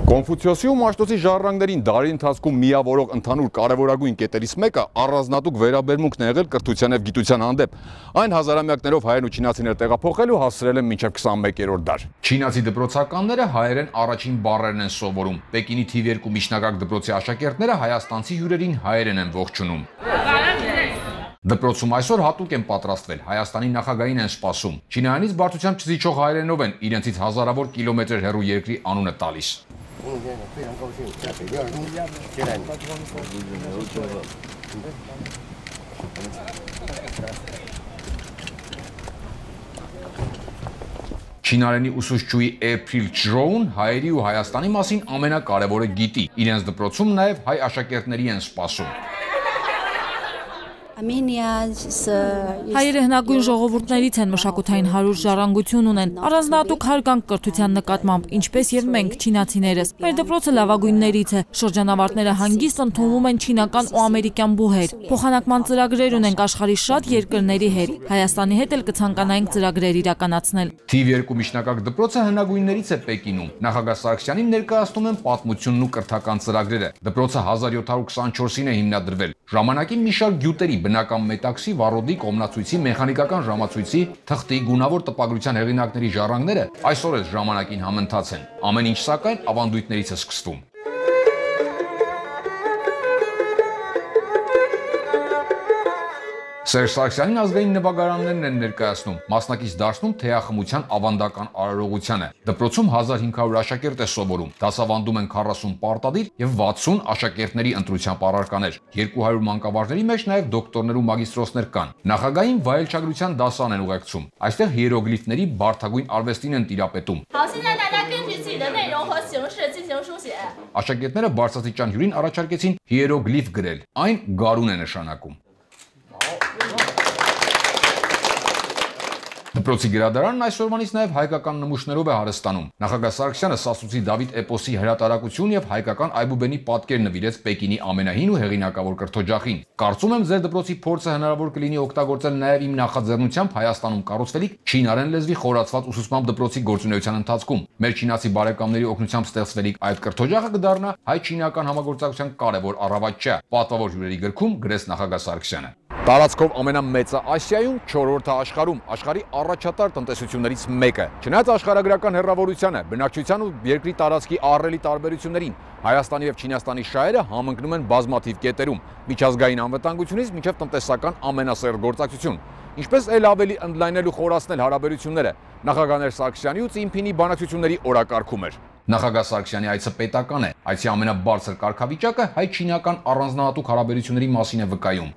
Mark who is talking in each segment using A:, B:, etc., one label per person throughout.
A: Կոնֆուցիոսի ու Մաշտոցի ժառանգներին դարի ընթացքում միավորող ընդհանուր կարևորագույն կետերից մեկը առանձնատուկ վերաբերմունքն է եղել կրթության եւ գիտության հանդեպ։ Այն հազարամյակներով հայերն ու չինացիները տեղափոխելու հասցրել են մինչև 21-րդ դար։ Չինացի դպրոցականները հայերեն առաջին բառերն են սովորում։ Պեկինի թիվ 2 միջնակարգ դպրոցի աշակերտները հայաստանցի հյուրերին հայերեն են ողջունում։ Դպրոցում այսօր հատուկ են պատրաստվել, Հայաստանի նախագահին են սպասում։ Չինայանից բարձրությամբ չզիջող հայերենով են իրենցից հազարավոր կիլոմետր հեռու երկրի անունը տալիս։ Չինարենի ուսուցչուհի Էփրիլ Չժոուն հայերի ու Հայաստանի մասին ամենակարևորը գիտի։ Իրենց դպրոցում նաև հայ աշակերտների են սպասում։
B: Հայերը հնագույն ժողովուրդներից են, մշակութային հարուստ ժառանգություն ունեն, առանձնահատուկ հարգանք կրթության նկատմամբ, ինչպես եւ մենք չինացիներս։ Մեր դպրոցը լավագույններից է, շրջանավարտները հանգիստ ընդունվում են չինական ու ամերիկյան բուհեր։ Փոխանակման ծրագրեր ունենք աշխարհի շատ երկրների հետ։ Հայաստանի հետ էլ կցանկանայինք ծրագրեր իրականացնել։
A: Թիվ 2 միջնակարգ դպրոցը հնագույններից է Պեկինում։ Նախագահ Սարգսյանին ներկայացնում են պատմությունն ու կրթական ծրագրերը։ Դպրոցը 1724-ին է հիմնադրվել։ Ժամանակին մի շարք գյուտերի բնական մետաքսի, վառոդի, կողմնացույցի, մեխանիկական ժամացույցի, թղթի, գունավոր տպագրության հեղինակների ժառանգները այսօր էլ ժամանակին համընթաց են։ Ամեն ինչ սակայն ավանդույթներից է սկսվում։ Սերժ Սարգսյանին ազգային նվագարաններն են ներկայացնում, մասնակից դարձնում թեյախմության ավանդական արարողությանը։ Դպրոցում 1500 աշակերտ է սովորում, դասավանդում են 40 պարտադիր եւ 60 աշակերտների ընտրությամբ առարկաներ։ 200 մանկավարժների մեջ նաեւ դոկտորներ ու մագիստրոսներ կան։ Նախագահին վայելչագրության դասան են ուղեկցում։ Այստեղ հիերոգլիֆների բարդագույն արվեստին են տիրապետում։ Աշակերտները բարձրաստիճան հյուրին առաջարկեցին հիերոգլիֆ գրել։ Այն գարուն է նշանակում։ Դպրոցի գրադարանն այսօրվանից նաև հայկական նմուշներով է հարստանում։ Նախագահ Սարգսյանը Սասունցի Դավիթ էպոսի հրատարակություն եւ հայկական այբուբենի պատկեր նվիրեց Պեկինի ամենահին ու հեղինակավոր կրթօջախին։ Կարծում եմ ձեր դպրոցի փորձը հնարավոր կլինի օգտագործել նաև իմ նախաձեռնությամբ Հայաստանում կառուցվելիք չինարեն լեզվի խորացված ուսուցմամբ դպրոցի գործունեության ընթացքում։ Մեր չինացի բարեկամների օգնությամբ ստեղծվելիք այդ կրթօջախը կդառնա հայ-չինական համագործակցության կարևոր առավաճյա։ Պատվավոր հյուրերի գրքում գրեց նախագահ Սարգսյանը։ Տարածքով ամենամեծը Ասիայում, 4-րդը աշխարհում, աշխարհի առաջատար տնտեսություններից մեկը։ Չնայած աշխարհագրական հեռավորությանը, բնակչության ու երկրի տարածքի ահռելի տարբերություններին, Հայաստանի եւ Չինաստանի շահերը համընկնում են բազմաթիվ կետերում, միջազգային անվտանգությունից մինչև տնտեսական ամենասերտ գործակցություն։ Ինչպես էլ ավելի ընդլայնել ու խորացնել հարաբերությունները, նախագահ Սարգսյանի ու Ծինփինի բանակցությունների օրակարգում էր։ Նախագահ Սարգսյանի այցը պետական է, այցի ամենաբարձր կարգավիճակը հայ-չինական առանձնահատուկ հարաբերությունների մասին է վկայում։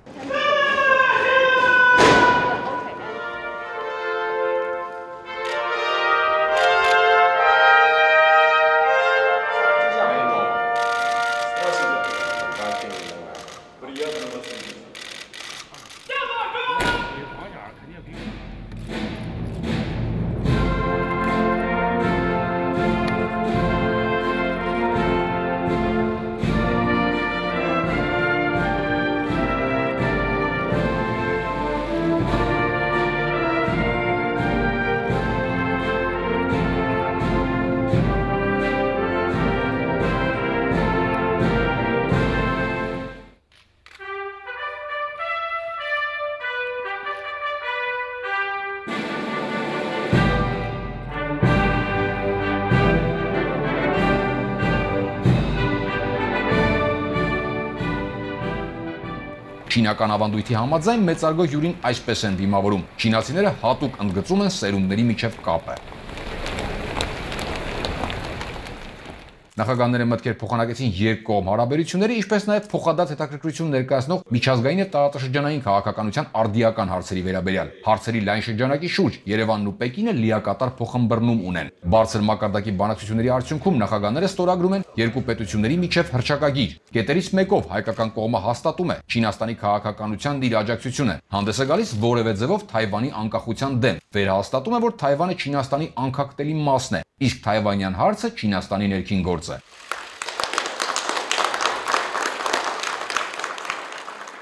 A: Չինական ավանդույթի համաձայն մեծարգո հյուրին այսպես են դիմավորում։ Չինացիները հատուկ ընդգծում են սերունդների միջև կապը։ Նախագահները մտքեր փոխանակեցին երկկողմ հարաբերությունների, ինչպես նաև փոխադարձ հետաքրքրություն ներկայացնող միջազգային եւ տարածաշրջանային քաղաքականության արդիական հարցերի վերաբերյալ։ Հարցերի լայն շրջանակի շուրջ Երևանն ու Պեկինը լիակատար փոխըմբռնում ունեն։ Բարձր մակարդակի բանակցությունների արդյունքում նախագահները ստորագրում են երկու պետությունների միջև հռչակագիր։ Կետերից մեկով հայկական կողմը հաստատում է Չինաստանի քաղաքականությանն իր աջակցությունը, հանդես է գալիս որևէ ձևով Թայվանի անկախության դեմ։ Վերահաստատում է, որ Թայվանը Չինաստանի անկախտելի մասն է, իսկ թայվանյան հարցը Չինաստանի ներքին գործ է։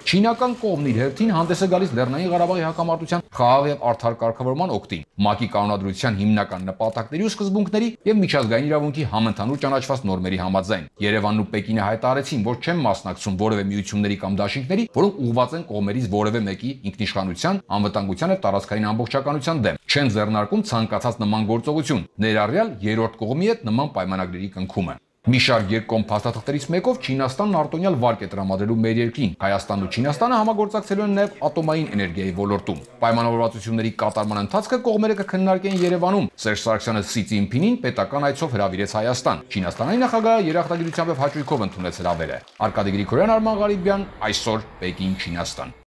A: Չինական կողմն իր հերթին հանդես է գալիս Լեռնային Ղարաբաղի հակամարտության խաղաղ եւ արդար կարգավորման օգտին, ՄԱԿ-ի կանոնադրության հիմնական նպատակների ու սկզբունքների եւ միջազգային իրավունքի համընդհանուր ճանաչված նորմերի համաձայն։ Երևանն ու Պեկինը հայտարարեցին, որ չեն մասնակցում որևէ միությունների կամ դաշինքների, որոնք ուղղված են կողմերից որևէ մեկի ինքնիշխանության, անվտանգության եւ տարածքային ամբողջականության դեմ։ Չեն ձեռնարկում ցանկացած նման գործողություն, ներառյալ երրորդ կողմի հետ նման պայմանագրերի կնքումը։ Մի շարք երկկողմ փաստաթղթերից մեկով Չինաստանն արտոնյալ վարկ է տրամադրելու մեր երկրին։ Հայաստանն ու Չինաստանը համագործակցելու են նաև ատոմային էներգիայի ոլորտում։ Պայմանավորվածությունների կատարման ընթացքը կողմերը կքննարկեն Երևանում։ Սերժ Սարգսյանը Սի Ծինփինին պետական այցով հրավիրեց Հայաստան։ Չինաստանի նախագահը երախտագիտությամբ եւ հաճույքով ընդունեց հրավերը։ Արկադի Գրիգորյան, Արման Ղարիբյան, այսօր Պեկին, Չինաստան։